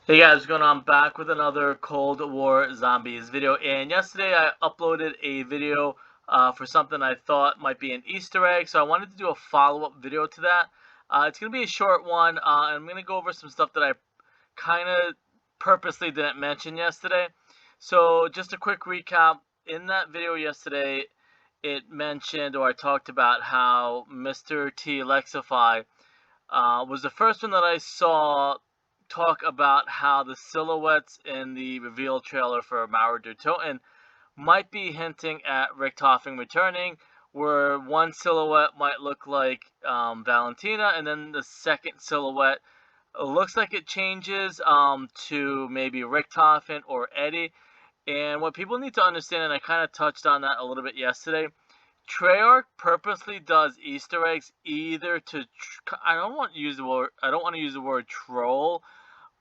Hey guys, what's going on? Back with another Cold War Zombies video. And yesterday I uploaded a video for something I thought might be an Easter egg. So I wanted to do a follow-up video to that. It's going to be a short one. And I'm going to go over some stuff that I kind of purposely didn't mention yesterday. So just a quick recap. In that video yesterday, it mentioned, or I talked about how Mr. T Lexify was the first one that I saw talk about how the silhouettes in the reveal trailer for Mauer Der Toten might be hinting at Richtofen returning, where one silhouette might look like Valentina, and then the second silhouette looks like it changes to maybe Richtofen or Eddie. And what people need to understand, and I kind of touched on that a little bit yesterday, Treyarch purposely does Easter eggs either to I don't want to use the word troll,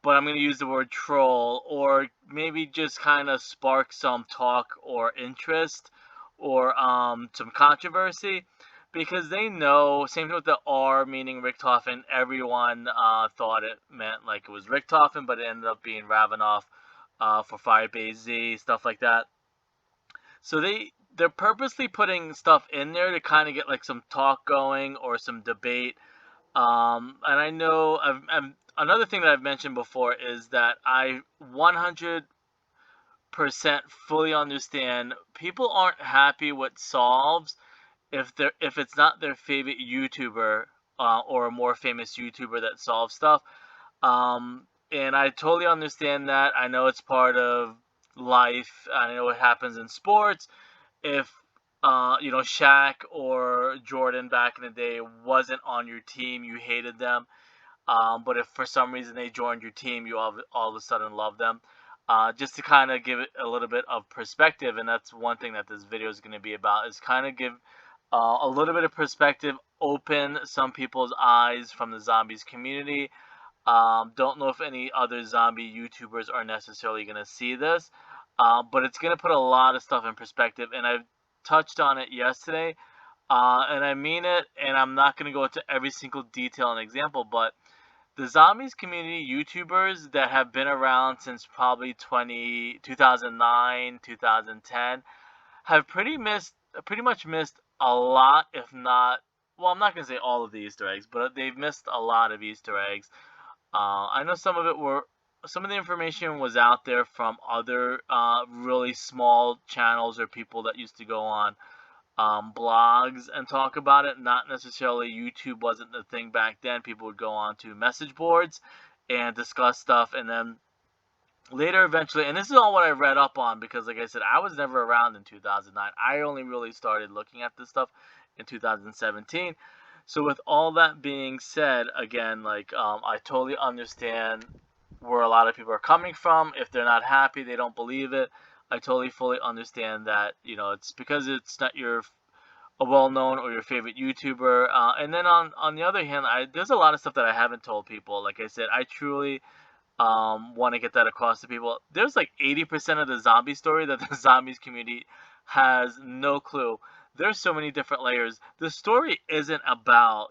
but I'm going to use the word troll, or maybe just kind of spark some talk or interest or some controversy, because they know, same thing with the R meaning Richtofen. Everyone thought it meant like it was Richtofen, but it ended up being Ravenov for Firebase Z, stuff like that. So they're purposely putting stuff in there to kind of get like some talk going or some debate. And I know another thing that I've mentioned before is that I 100% fully understand people aren't happy with solves if it's not their favorite YouTuber or a more famous YouTuber that solves stuff. And I totally understand that. I know it's part of life. I know it happens in sports. If Shaq or Jordan back in the day wasn't on your team, you hated them. But if for some reason they joined your team, you all of a sudden love them. Just to kind of give it a little bit of perspective, and that's one thing that this video is going to be about, is kind of give a little bit of perspective, open some people's eyes from the zombies community. Don't know if any other zombie YouTubers are necessarily going to see this, but it's going to put a lot of stuff in perspective, and I've touched on it yesterday, and I mean it, and I'm not going to go into every single detail and example, but the zombies community YouTubers that have been around since probably 2009, 2010 have pretty much missed a lot, if not, well, I'm not going to say all of the Easter eggs, but they've missed a lot of Easter eggs. I know some of the information was out there from other really small channels or people that used to go on blogs and talk about it. Not necessarily YouTube wasn't the thing back then. People would go on to message boards and discuss stuff, and then later, eventually, and this is all what I read up on because, like I said, I was never around in 2009. I only really started looking at this stuff in 2017. So, with all that being said, again, like I totally understand where a lot of people are coming from. If they're not happy, they don't believe it. I totally fully understand that. It's because it's not your a well-known or your favorite YouTuber. And then on the other hand, there's a lot of stuff that I haven't told people. Like I said, I truly want to get that across to people. There's like 80% of the zombie story that the zombies community has no clue. There's so many different layers. The story isn't about,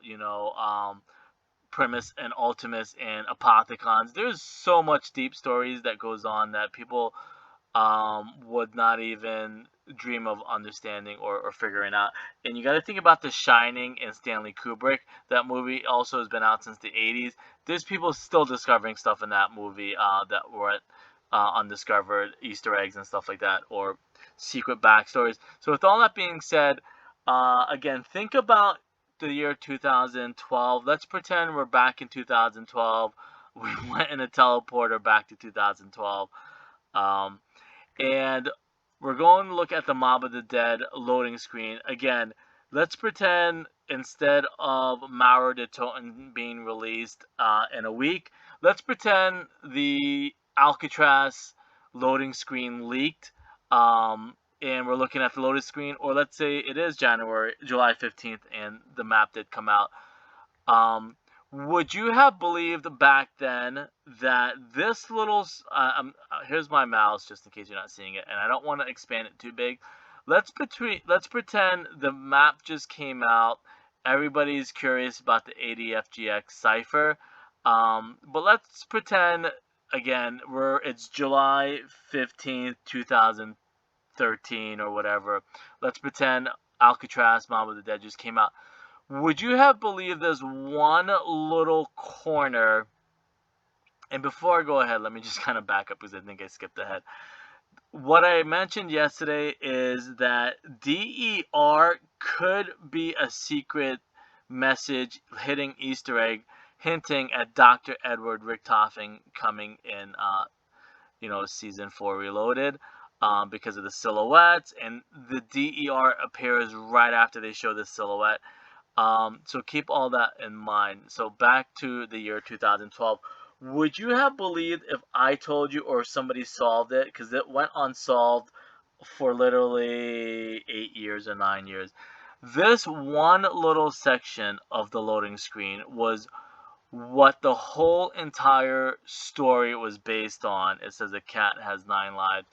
Primus and Ultimus and Apothicons. There's so much deep stories that goes on that people would not even dream of understanding or figuring out. And you got to think about The Shining and Stanley Kubrick. That movie also has been out since the 80s. There's people still discovering stuff in that movie that were undiscovered Easter eggs and stuff like that, or secret backstories. So with all that being said, again, think about the year 2012. Let's pretend we're back in 2012. We went in a teleporter back to 2012. Um, and we're going to look at the Mob of the Dead loading screen. Again, let's pretend instead of Mauer Der Toten being released in a week, let's pretend the Alcatraz loading screen leaked. And we're looking at the loading screen, or let's say it is July 15th, and the map did come out. Um, would you have believed back then that this little here's my mouse just in case you're not seeing it, and I don't want to expand it too big. Let's pretend the map just came out. Everybody's curious about the ADFGX cipher, but let's pretend again, it's July 15th, 2013 or whatever. Let's pretend Alcatraz, Mauer the Dead just came out. Would you have believed there's one little corner? And before I go ahead, let me just kind of back up because I think I skipped ahead. What I mentioned yesterday is that DER could be a secret message hitting Easter egg hinting at Dr. Edward Richtofen coming in season 4 Reloaded, because of the silhouettes, and the DER appears right after they show the silhouette. So keep all that in mind. So back to the year 2012. Would you have believed if I told you or somebody solved it? Because it went unsolved for literally 8 years or 9 years. This one little section of the loading screen was what the whole entire story was based on. It says a cat has 9 lives.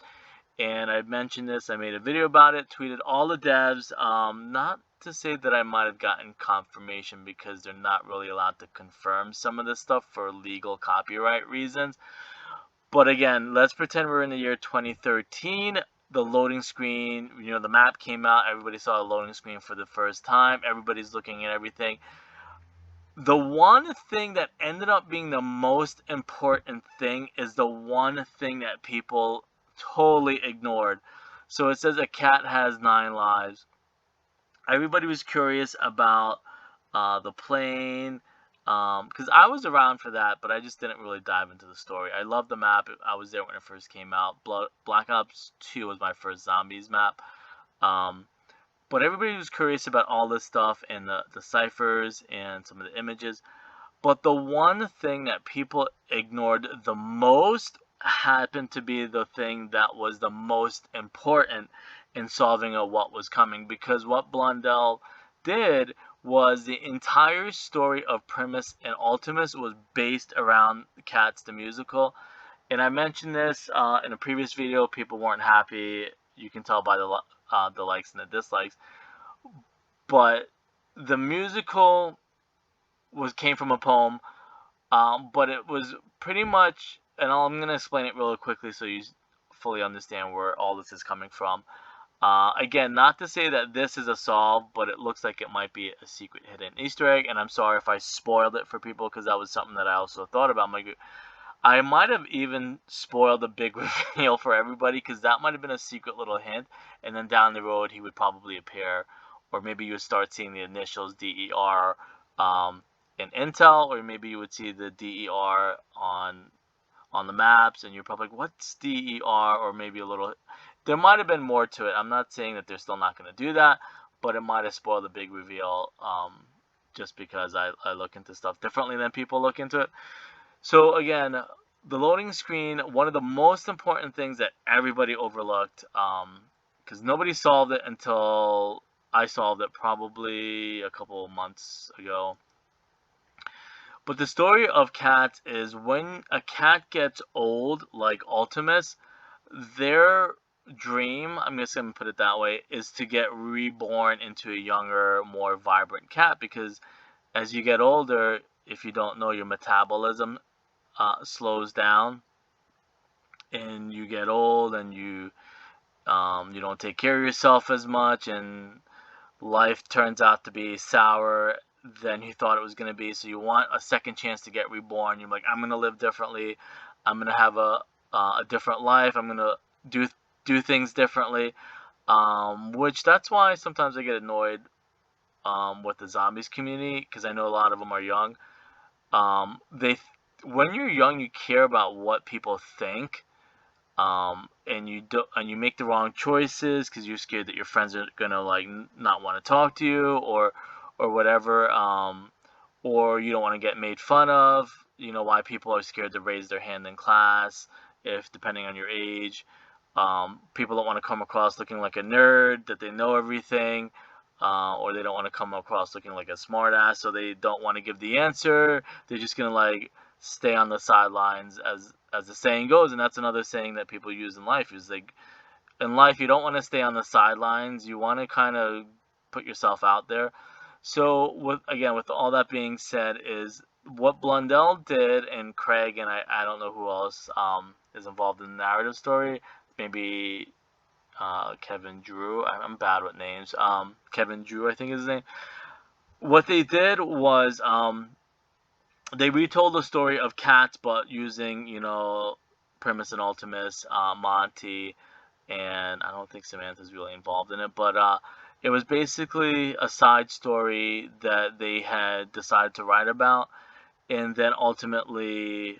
And I mentioned this, I made a video about it, tweeted all the devs, not to say that I might have gotten confirmation because they're not really allowed to confirm some of this stuff for legal copyright reasons. But again, let's pretend we're in the year 2013. The loading screen, the map came out, everybody saw the loading screen for the first time, everybody's looking at everything. The one thing that ended up being the most important thing is the one thing that people totally ignored. So it says a cat has 9 lives. Everybody was curious about the plane, because I was around for that, but I just didn't really dive into the story. I love the map. I was there when it first came out. Black Ops 2 was my first zombies map. But everybody was curious about all this stuff and the ciphers and some of the images. But the one thing that people ignored the most happened to be the thing that was the most important in solving what was coming. Because what Blundell did was the entire story of Primus and Ultimus was based around Cats the Musical. And I mentioned this in a previous video. People weren't happy. You can tell by the likes and the dislikes. But the musical came from a poem, but it was pretty much, and I'm going to explain it really quickly so you fully understand where all this is coming from. Again, not to say that this is a solve, but it looks like it might be a secret hidden Easter egg, and I'm sorry if I spoiled it for people because that was something that I also thought about. I might have even spoiled the big reveal for everybody because that might have been a secret little hint, and then down the road he would probably appear, or maybe you would start seeing the initials DER in Intel, or maybe you would see the DER on the maps, and you're probably like, what's DER? Or maybe a little. There might have been more to it. I'm not saying that they're still not going to do that, but it might have spoiled the big reveal, just because I look into stuff differently than people look into it. So again, the loading screen, one of the most important things that everybody overlooked, because nobody solved it until I solved it probably a couple of months ago. But the story of cats is when a cat gets old, like Ultimus, their dream, I'm just going to put it that way, is to get reborn into a younger, more vibrant cat. Because as you get older, if you don't know, your metabolism slows down, and you get old, and you don't take care of yourself as much, and life turns out to be sour than you thought it was going to be. So you want a second chance to get reborn. You're like, I'm going to live differently. I'm going to have a different life. I'm going to do things differently. Which that's why sometimes I get annoyed with the zombies community, because I know a lot of them are young. When you're young, you care about what people think, and you make the wrong choices because you're scared that your friends are gonna like not want to talk to you, or whatever, or you don't want to get made fun of. You know why people are scared to raise their hand in class, if depending on your age. People don't want to come across looking like a nerd, that they know everything, or they don't want to come across looking like a smartass, so they don't want to give the answer. They're just gonna like stay on the sidelines, as the saying goes. And that's another saying that people use in life, is like, in life you don't want to stay on the sidelines, you want to kind of put yourself out there. So with all that being said, is what Blundell did, and Craig, and I don't know who else is involved in the narrative story. Maybe Kevin Drew. I'm bad with names. Kevin Drew, I think is his name. What they did was they retold the story of Cats, but using, Primus and Ultimus, Monty, and I don't think Samantha's really involved in it, but it was basically a side story that they had decided to write about, and then ultimately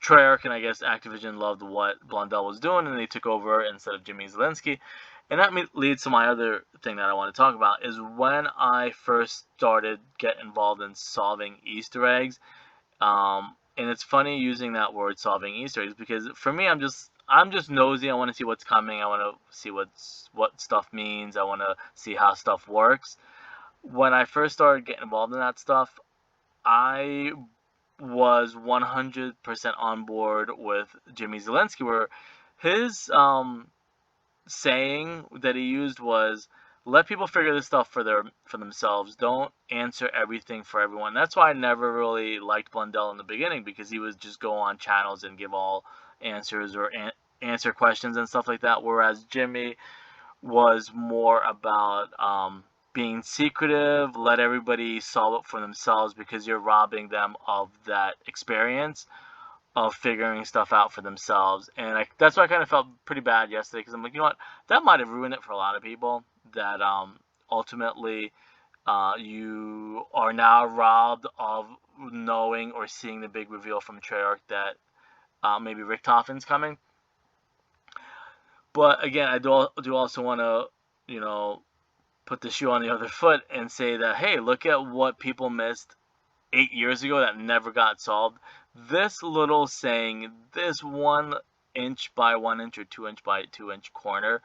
Treyarch and I guess Activision loved what Blundell was doing, and they took over instead of Jimmy Zielinski. And that leads to my other thing that I want to talk about is when I first started getting involved in solving Easter eggs. And it's funny using that word, solving Easter eggs, because for me, I'm just nosy. I want to see what's coming. I want to see what stuff means. I want to see how stuff works. When I first started getting involved in that stuff, I was 100% on board with Jimmy Zielinski, where his saying that he used was, let people figure this stuff for themselves. Don't answer everything for everyone. That's why I never really liked Blundell in the beginning, because he would just go on channels and give all answers or answer questions and stuff like that, whereas Jimmy was more about being secretive, let everybody solve it for themselves, because you're robbing them of that experience of figuring stuff out for themselves. And that's why I kind of felt pretty bad yesterday, because I'm like, you know what, that might have ruined it for a lot of people, that ultimately you are now robbed of knowing or seeing the big reveal from Treyarch that maybe Richtofen's coming. But again, I do also want to, put the shoe on the other foot and say that, hey, look at what people missed 8 years ago that never got solved. This little saying, this 1 inch by 1 inch or 2 inch by 2 inch corner,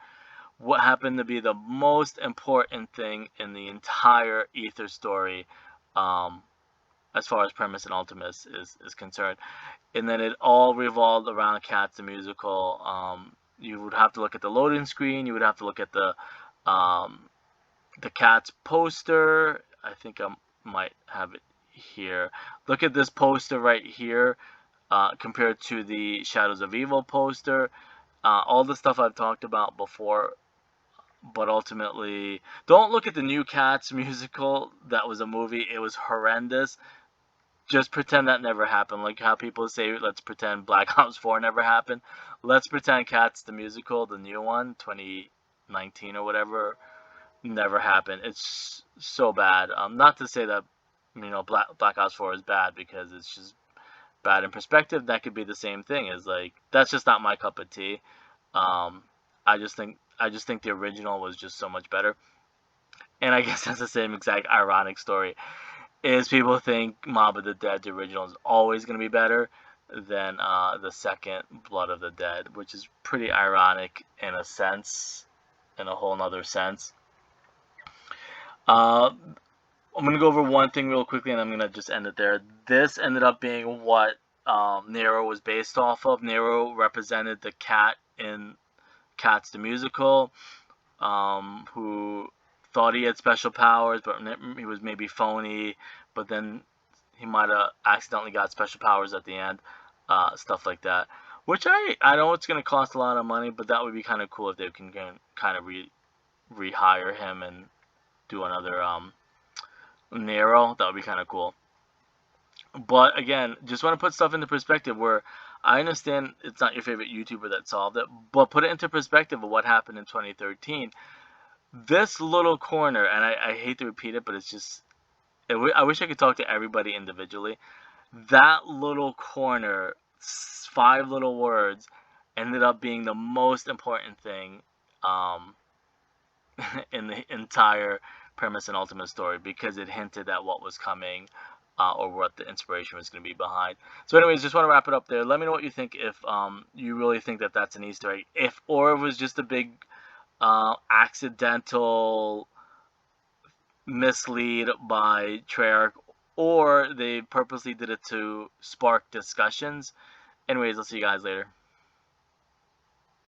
what happened to be the most important thing in the entire Ether story, as far as Primus and Ultimus is concerned. And then it all revolved around Cats the musical. You would have to look at the loading screen. You would have to look at the Cats poster. I think I might have it here. Look at this poster right here compared to the Shadows of Evil poster. All the stuff I've talked about before, but ultimately, don't look at the new Cats musical. That was a movie. It was horrendous. Just pretend that never happened. Like how people say, let's pretend Black Ops 4 never happened. Let's pretend Cats the musical, the new one, 2019 or whatever, never happened. It's so bad. Not to say that Black Ops 4 is bad, because it's just bad in perspective. That could be the same thing. Is like, that's just not my cup of tea. I just think the original was just so much better. And I guess that's the same exact ironic story. Is people think Mob of the Dead, the original, is always going to be better than the second Blood of the Dead, which is pretty ironic in a sense, in a whole nother sense. I'm going to go over one thing real quickly, and I'm going to just end it there. This ended up being what Nero was based off of. Nero represented the cat in Cats the musical, who thought he had special powers, but he was maybe phony, but then he might have accidentally got special powers at the end, stuff like that. Which I know it's going to cost a lot of money, but that would be kind of cool if they can kind of rehire him and do another Nero. That would be kind of cool. But again, just want to put stuff into perspective, where I understand it's not your favorite YouTuber that solved it, but put it into perspective of what happened in 2013. This little corner, and I hate to repeat it, but it's just, I wish I could talk to everybody individually. That little corner, 5 little words, ended up being the most important thing in the entire Primus and Ultimate story, because it hinted at what was coming, or what the inspiration was going to be behind. So anyways, just want to wrap it up there. Let me know what you think, if you really think that that's an Easter egg, or it was just a big accidental mislead by Treyarch, or they purposely did it to spark discussions. Anyways, I'll see you guys later.